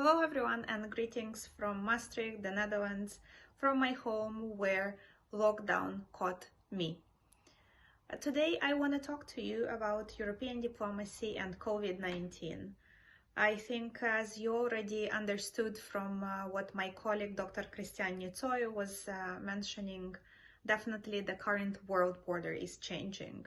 Hello everyone and greetings from Maastricht, the Netherlands, from my home where lockdown caught me. Today I want to talk to you about European diplomacy and COVID-19. I think, as you already understood from what my colleague Dr. Christian Nitsoy was mentioning, definitely the current world order is changing.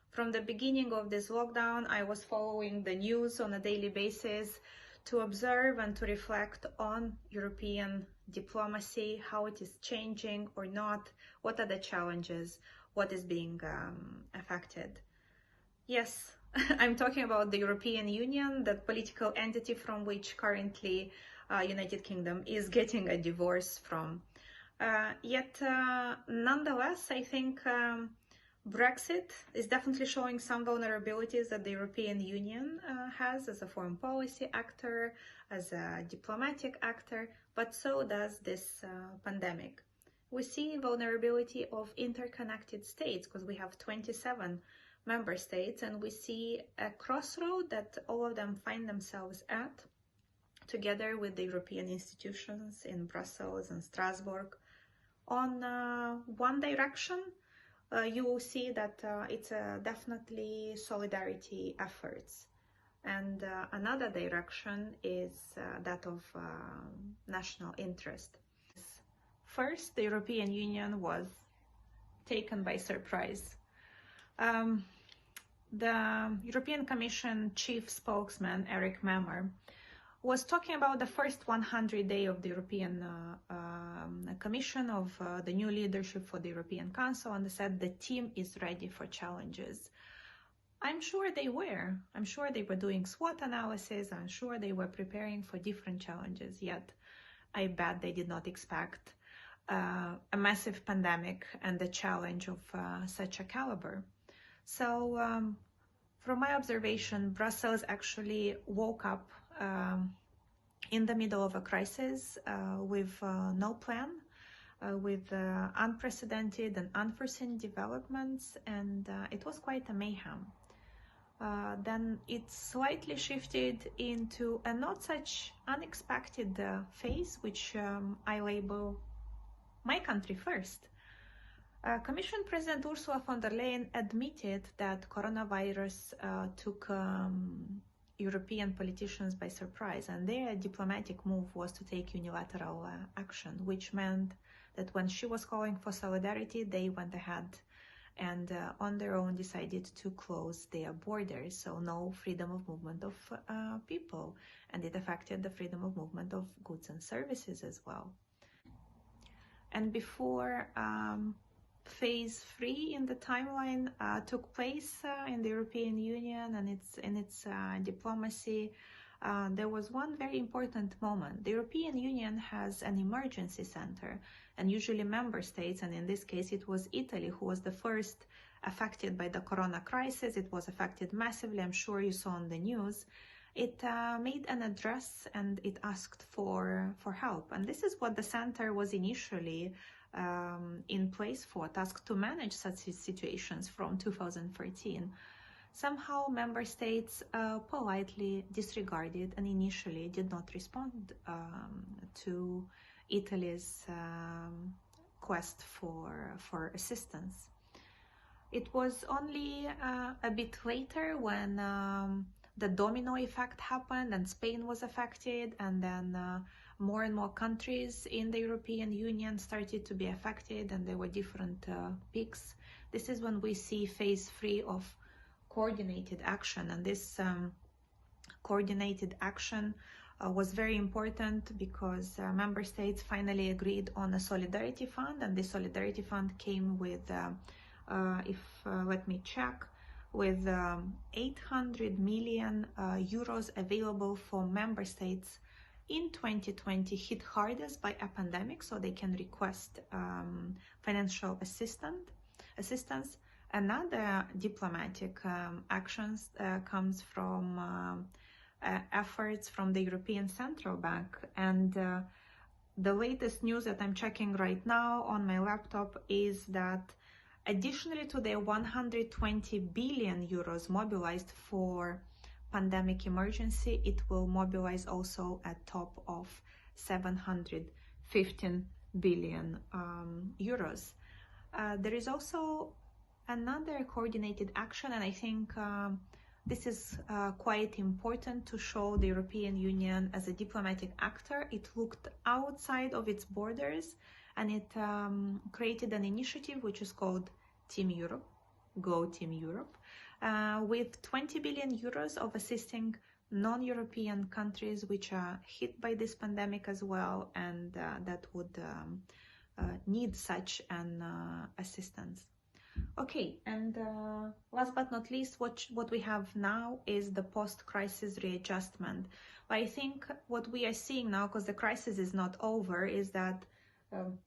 From the beginning of this lockdown, I was following the news on a daily basis to observe and to reflect on European diplomacy, how it is changing or not, what are the challenges, what is being affected. Yes, I'm talking about the European Union, the political entity from which currently United Kingdom is getting a divorce from. Yet, nonetheless, I think Brexit is definitely showing some vulnerabilities that the European Union has as a foreign policy actor, as a diplomatic actor, but so does this pandemic. We see vulnerability of interconnected states because we have 27 member states, and we see a crossroad that all of them find themselves at, together with the European institutions in Brussels and Strasbourg. On one direction, you will see that it's definitely solidarity efforts. And another direction is that of national interest. First, the European Union was taken by surprise. The European Commission chief spokesman, Eric Mamer, was talking about the first 100 days of the European Commission, of the new leadership for the European Council, and said the team is ready for challenges. I'm sure they were. I'm sure they were doing SWOT analysis. I'm sure they were preparing for different challenges, yet I bet they did not expect a massive pandemic and the challenge of such a caliber. So from my observation, Brussels actually woke up in the middle of a crisis with no plan, with unprecedented and unforeseen developments, and it was quite a mayhem. Then it slightly shifted into a not such unexpected phase, which I label my country first. Commission President Ursula von der Leyen admitted that coronavirus took European politicians by surprise, and their diplomatic move was to take unilateral action, which meant that when she was calling for solidarity, they went ahead and on their own decided to close their borders, so no freedom of movement of people, and it affected the freedom of movement of goods and services as well. And before phase 3 in the timeline took place in the European Union and its diplomacy, there was one very important moment. The European Union has an emergency center, and usually member states, and in this case it was Italy, who was the first affected by the corona crisis. It was affected massively. I'm sure you saw on the news. It made an address and it asked for help. And this is what the center was initially in place for, tasked to manage such situations from 2013. Somehow member states politely disregarded and initially did not respond to Italy's quest for assistance. It was only a bit later when the domino effect happened and Spain was affected, and then more and more countries in the European Union started to be affected, and there were different peaks. This is when we see phase 3 of coordinated action, and this coordinated action was very important because member states finally agreed on a solidarity fund, and this solidarity fund came with, let me check, with 800 million euros available for member states in 2020 hit hardest by a pandemic, so they can request financial assistance. Another diplomatic actions comes from efforts from the European Central Bank, and the latest news that I'm checking right now on my laptop is that additionally to the 120 billion euros mobilized for pandemic emergency, it will mobilize also a top of 715 billion euros. There is also another coordinated action, and I think this is quite important to show the European Union as a diplomatic actor. It looked outside of its borders, and it created an initiative which is called Team Europe, Go Team Europe, with 20 billion euros of assisting non-European countries which are hit by this pandemic as well, and that would need such an assistance. Okay, and last but not least, what we have now is the post-crisis readjustment. But I think what we are seeing now, because the crisis is not over, is that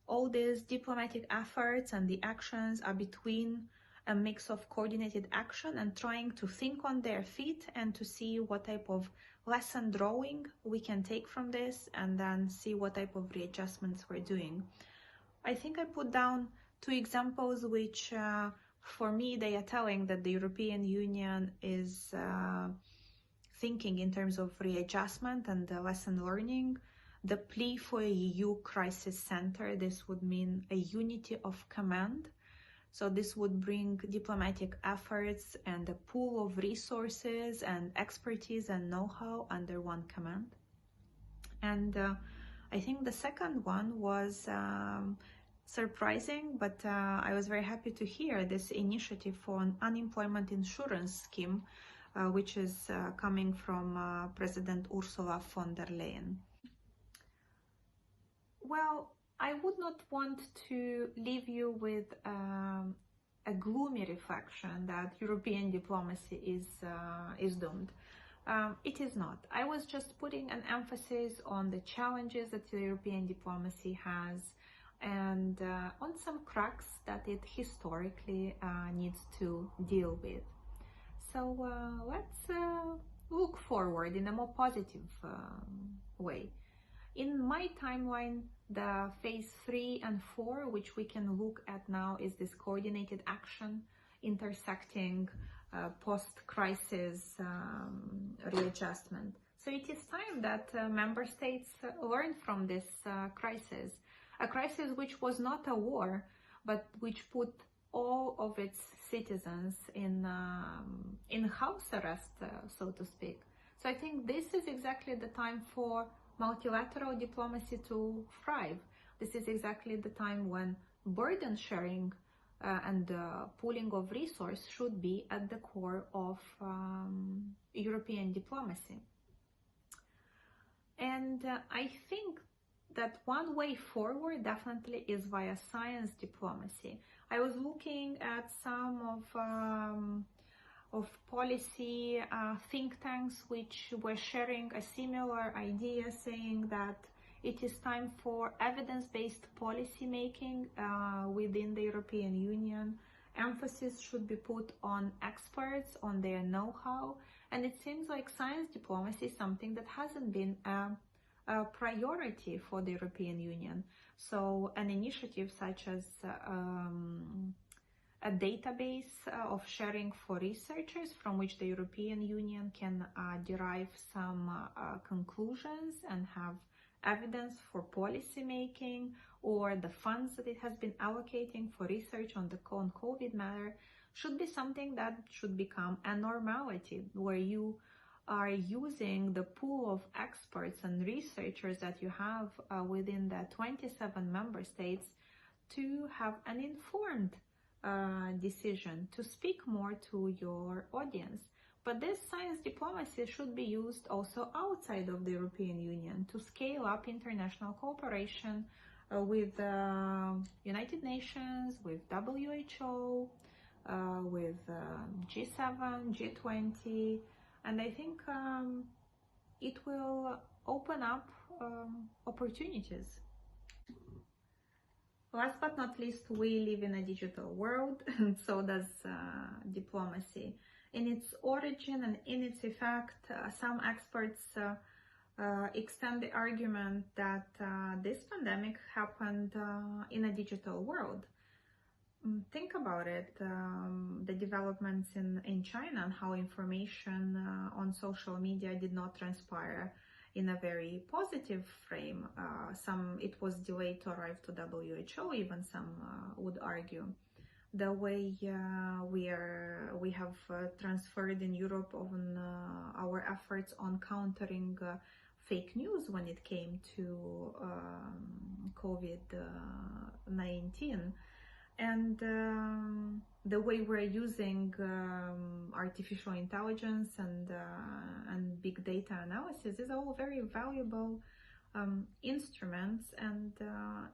all these diplomatic efforts and the actions are between a mix of coordinated action and trying to think on their feet and to see what type of lesson drawing we can take from this, and then see what type of readjustments we're doing. I think I put down two examples which for me they are telling that the European Union is thinking in terms of readjustment and lesson learning. The plea for a EU crisis center, this would mean a unity of command. So this would bring diplomatic efforts and a pool of resources and expertise and know-how under one command. And I think the second one was surprising, but I was very happy to hear this initiative for an unemployment insurance scheme, which is coming from President Ursula von der Leyen. Well, I would not want to leave you with a gloomy reflection that European diplomacy is doomed. It is not. I was just putting an emphasis on the challenges that the European diplomacy has, and on some cracks that it historically needs to deal with. So let's look forward in a more positive way. In my timeline, the phase 3 and 4, which we can look at now, is this coordinated action intersecting post-crisis readjustment. So it is time that member states learn from this crisis, a crisis which was not a war, but which put all of its citizens in house arrest, so to speak. So I think this is exactly the time for multilateral diplomacy to thrive. This is exactly the time when burden sharing and pooling of resources should be at the core of European diplomacy. And I think that one way forward definitely is via science diplomacy. I was looking at some of policy think tanks which were sharing a similar idea, saying that it is time for evidence-based policy making within the European Union. Emphasis should be put on experts, on their know-how, and it seems like science diplomacy is something that hasn't been a priority for the European Union. So an initiative such as a database of sharing for researchers from which the European Union can derive some conclusions and have evidence for policy making, or the funds that it has been allocating for research on the COVID matter, should be something that should become a normality, where you are using the pool of experts and researchers that you have within the 27 member states to have an informed decision, to speak more to your audience. But this science diplomacy should be used also outside of the European Union to scale up international cooperation with United Nations, with WHO, with G7, G20, and I think it will open up opportunities. Last but not least, we live in a digital world, and so does diplomacy. In its origin and in its effect, some experts extend the argument that this pandemic happened in a digital world. think about it, the developments in China and how information on social media did not transpire in a very positive frame. It was delayed to arrive to WHO, even some would argue. The way we have transferred in Europe on our efforts on countering fake news when it came to COVID-19. And the way we're using artificial intelligence and big data analysis is all very valuable instruments, and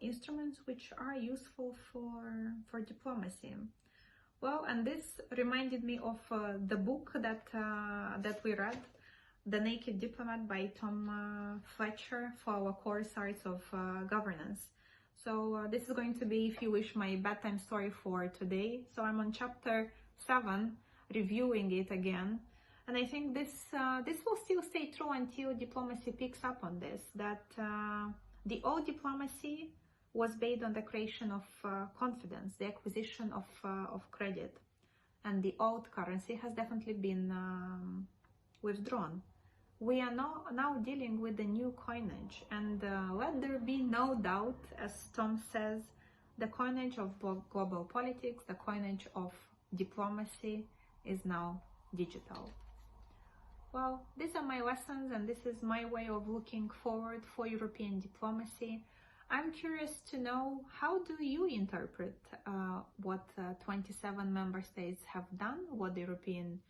instruments which are useful for diplomacy. Well, and this reminded me of the book that we read, The Naked Diplomat by Tom Fletcher, for our course Arts of Governance. So this is going to be, if you wish, my bedtime story for today. So I'm on chapter 7, reviewing it again. And I think this will still stay true until diplomacy picks up on this, that the old diplomacy was based on the creation of confidence, the acquisition of credit. And the old currency has definitely been withdrawn. We are now dealing with the new coinage, and let there be no doubt, as Tom says, the coinage of global politics, the coinage of diplomacy is now digital. Well, these are my lessons, and this is my way of looking forward for European diplomacy. I'm curious to know, how do you interpret what 27 member states have done, what the European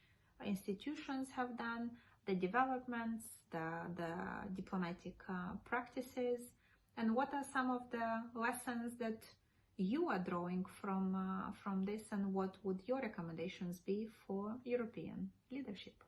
institutions have done, the developments, the diplomatic practices, and what are some of the lessons that you are drawing from this, and what would your recommendations be for European leadership?